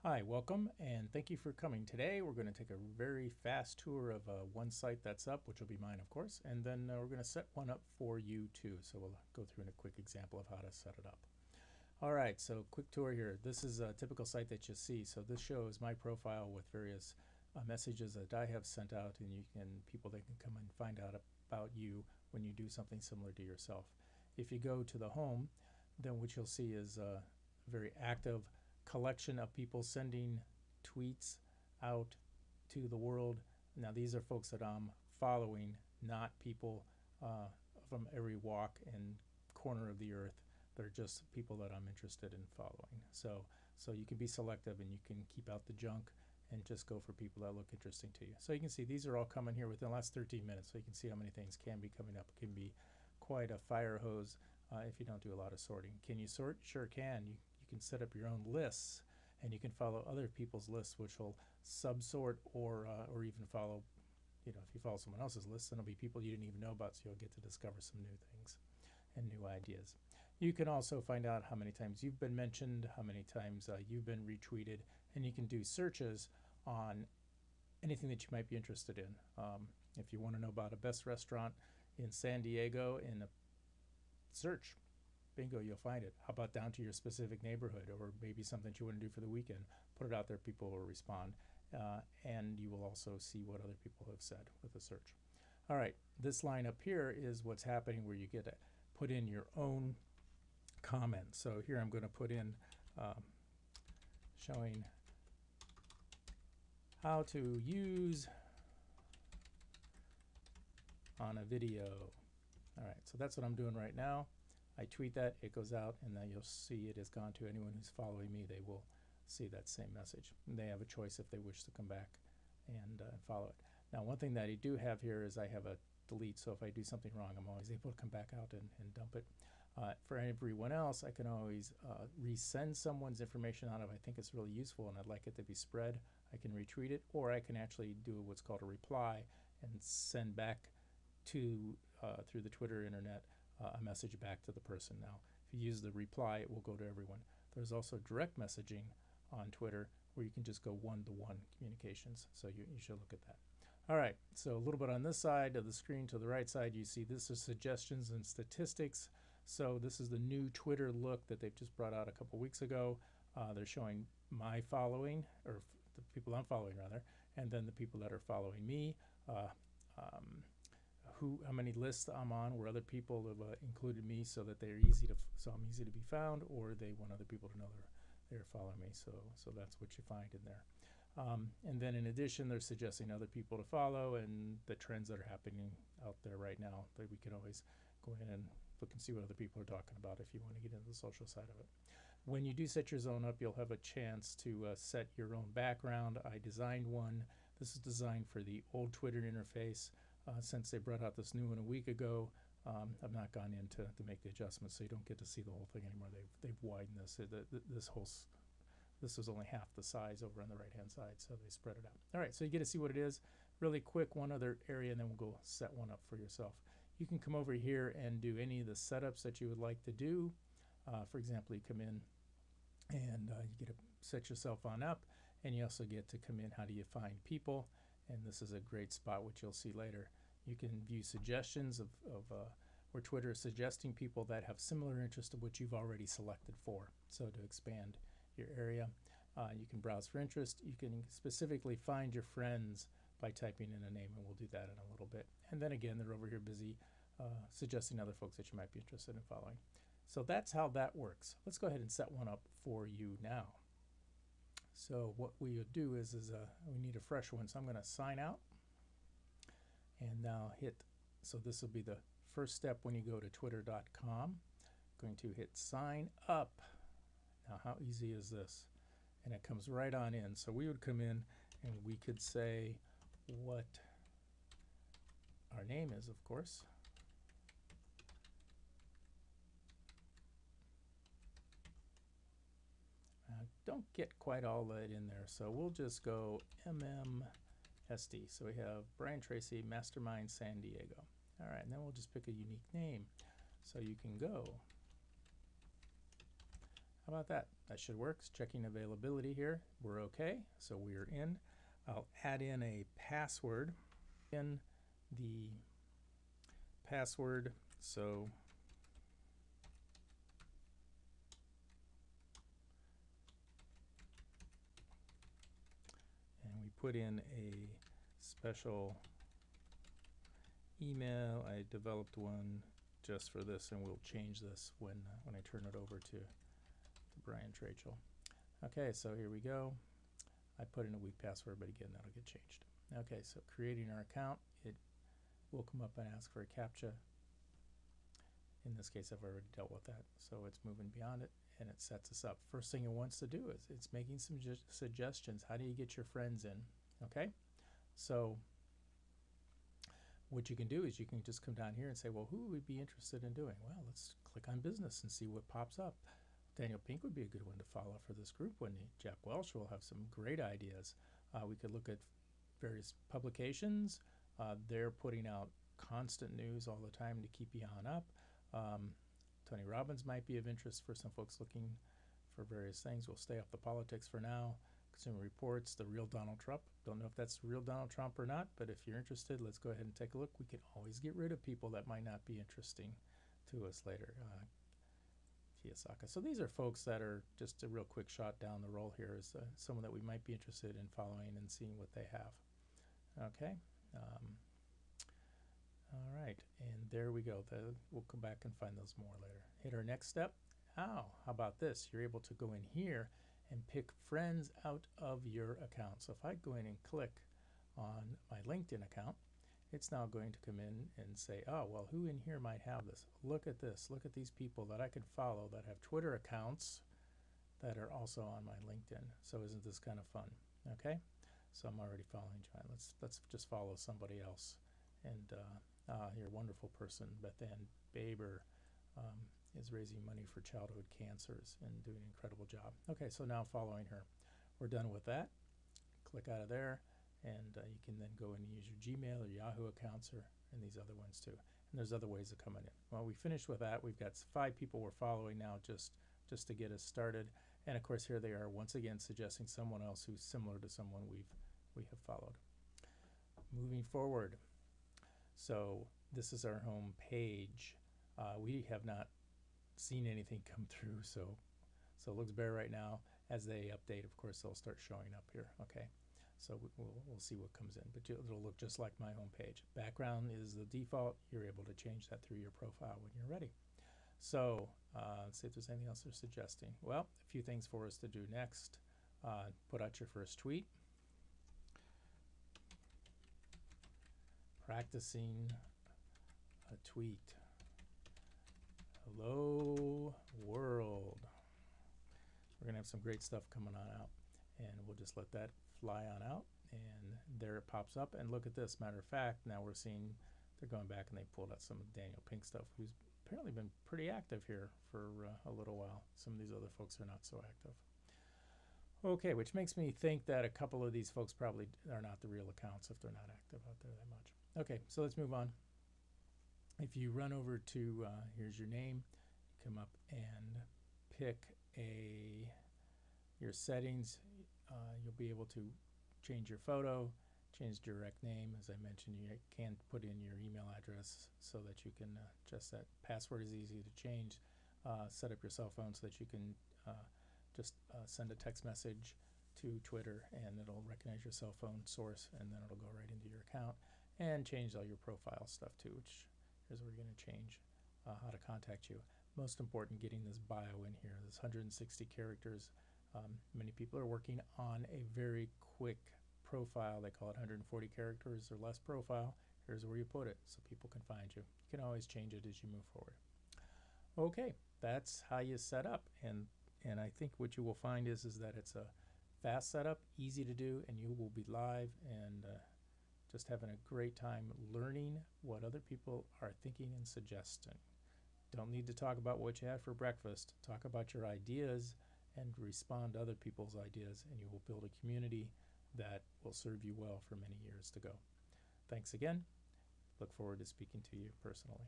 Hi, welcome, and thank you for coming. Today we're going to take a very fast tour of one site that's up, which will be mine, of course, and then we're going to set one up for you too. So we'll go through in a quick example of how to set it up. All right, so quick tour here. This is a typical site that you see. So this shows my profile with various messages that I have sent out, and people that can come and find out about you when you do something similar to yourself. If you go to the home, then what you'll see is a very active collection of people sending tweets out to the world. Now these are folks that I'm following, not people from every walk and corner of the earth. They're just people that I'm interested in following. So you can be selective and you can keep out the junk and just go for people that look interesting to you. So you can see these are all coming here within the last 13 minutes. So you can see how many things can be coming up. It can be quite a fire hose if you don't do a lot of sorting. Can you sort? Sure can. You can set up your own lists and you can follow other people's lists, which will subsort or even follow. If you follow someone else's list, then it'll be people you didn't even know about, so you'll get to discover some new things and new ideas. You can also find out how many times you've been mentioned, how many times you've been retweeted, and you can do searches on anything that you might be interested in. If you want to know about a best restaurant in San Diego, in a search, bingo, you'll find it. How about down to your specific neighborhood, or maybe something you want to do for the weekend? Put it out there, people will respond, and you will also see what other people have said with the search. All right, this line up here is what's happening where you get to put in your own comments. So here I'm going to put in showing how to use on a video. All right, so that's what I'm doing right now. I tweet that, it goes out, and then you'll see it has gone to anyone who's following me. They will see that same message. And they have a choice if they wish to come back and follow it. Now, one thing that I do have here is I have a delete, so if I do something wrong, I'm always able to come back out and dump it. For everyone else, I can always resend someone's information out if I think it's really useful and I'd like it to be spread. I can retweet it, or I can actually do what's called a reply and send back to through the Twitter internet a message back to the person. Now, if you use the reply, it will go to everyone. There's also direct messaging on Twitter where you can just go one-to-one communications, so you should look at that. All right, so a little bit on this side of the screen to the right side, you see this is suggestions and statistics. So this is the new Twitter look that they've just brought out a couple weeks ago. They're showing my following, or the people I'm following rather, and then the people that are following me. How many lists I'm on where other people have included me, so that I'm easy to be found, or they want other people to know they're following me. So that's what you find in there. And then in addition, they're suggesting other people to follow and the trends that are happening out there right now. That we can always go in and look and see what other people are talking about if you want to get into the social side of it. When you do set your zone up, you'll have a chance to set your own background. I designed one. This is designed for the old Twitter interface. Since they brought out this new one a week ago, I've not gone in to make the adjustments, so you don't get to see the whole thing anymore. They've widened this. This was only half the size over on the right-hand side, so they spread it out. All right, so you get to see what it is. Really quick, one other area, and then we'll go set one up for yourself. You can come over here and do any of the setups that you would like to do. For example, you come in and you get to set yourself on up, and you also get to come in, how do you find people? And this is a great spot, which you'll see later. You can view suggestions of where Twitter is suggesting people that have similar interests to what you've already selected for. So to expand your area, you can browse for interest. You can specifically find your friends by typing in a name, and we'll do that in a little bit. And then again, they're over here busy suggesting other folks that you might be interested in following. So that's how that works. Let's go ahead and set one up for you now. So what we would do is we need a fresh one. So I'm going to sign out and now so this will be the first step when you go to twitter.com. Going to hit sign up. Now how easy is this? And it comes right on in. So we would come in and we could say what our name is, of course. Don't get quite all that in there, so we'll just go MMSD. So we have Brian Tracy, Mastermind San Diego. All right, and then we'll just pick a unique name. So you can go, how How about that? That should work. Checking availability here. We're okay. So we are in. I'll add in a password. In the password. So and we put in a special email. I developed one just for this, and we'll change this when I turn it over to Brian Trachel. Okay, so here we go. I put in a weak password, but again, that'll get changed. Okay, so creating our account, it will come up and ask for a CAPTCHA. In this case, I've already dealt with that, so it's moving beyond it, and it sets us up. First thing it wants to do is it's making some suggestions. How do you get your friends in? Okay, so what you can do is you can just come down here and say, well, who would be interested in doing? Well, let's click on business and see what pops up. Daniel Pink would be a good one to follow for this group, wouldn't he? Jack Welch will have some great ideas. We could look at various publications. They're putting out constant news all the time to keep you on up. Tony Robbins might be of interest for some folks looking for various things. We'll stay off the politics for now. Consumer Reports, the real Donald Trump. Don't know if that's the real Donald Trump or not, but if you're interested, let's go ahead and take a look. We can always get rid of people that might not be interesting to us later. Kiyosaki. So these are folks that are just a real quick shot down the roll here is someone that we might be interested in following and seeing what they have. Okay. All right, and there we go. We'll come back and find those more later. Hit our next step. How about this? You're able to go in here and pick friends out of your account. So if I go in and click on my LinkedIn account, it's now going to come in and say, oh, well, who in here might have this? Look at this. Look at these people that I could follow that have Twitter accounts that are also on my LinkedIn. So isn't this kind of fun? Okay, so I'm already following John. Let's just follow somebody else. And your wonderful person, Beth Ann Baber, is raising money for childhood cancers and doing an incredible job. Okay, so now following her. We're done with that. Click out of there, and you can then go and use your Gmail or Yahoo accounts and these other ones too. And there's other ways of coming in. Well, we finished with that. We've got 5 people we're following now just to get us started. And of course, here they are once again suggesting someone else who's similar to someone we have followed. Moving forward. So this is our home page. We have not seen anything come through, so it looks bare right now. As they update, of course, they'll start showing up here. Okay, so we'll see what comes in, but it'll look just like my home page. Background is the default. You're able to change that through your profile when you're ready. So let's see if there's anything else they're suggesting. Well, a few things for us to do next. Put out your first tweet. Practicing a tweet. Hello world. We're gonna have some great stuff coming on out, and we'll just let that fly on out, and there it pops up. And look at this. Matter of fact, now we're seeing they're going back and they pulled out some of Daniel Pink stuff, who's apparently been pretty active here for a little while. Some of these other folks are not so active. Okay, which makes me think that a couple of these folks probably are not the real accounts if they're not active out there that much. Okay, so let's move on. If you run over to, here's your name, come up and pick your settings. You'll be able to change your photo, change direct name. As I mentioned, you can put in your email address so that you can adjust that. Password is easy to change. Set up your cell phone so that you can just send a text message to Twitter, and it'll recognize your cell phone source, and then it'll go right into your account. And change all your profile stuff too, which is where you're going to change how to contact you. Most important, getting this bio in here. This 160 characters. Many people are working on a very quick profile. They call it 140 characters or less profile. Here's where you put it so people can find you. You can always change it as you move forward. Okay, that's how you set up. And I think what you will find is that it's a fast setup, easy to do, and you will be live and just having a great time learning what other people are thinking and suggesting. Don't need to talk about what you had for breakfast. Talk about your ideas and respond to other people's ideas, and you will build a community that will serve you well for many years to go. Thanks again. Look forward to speaking to you personally.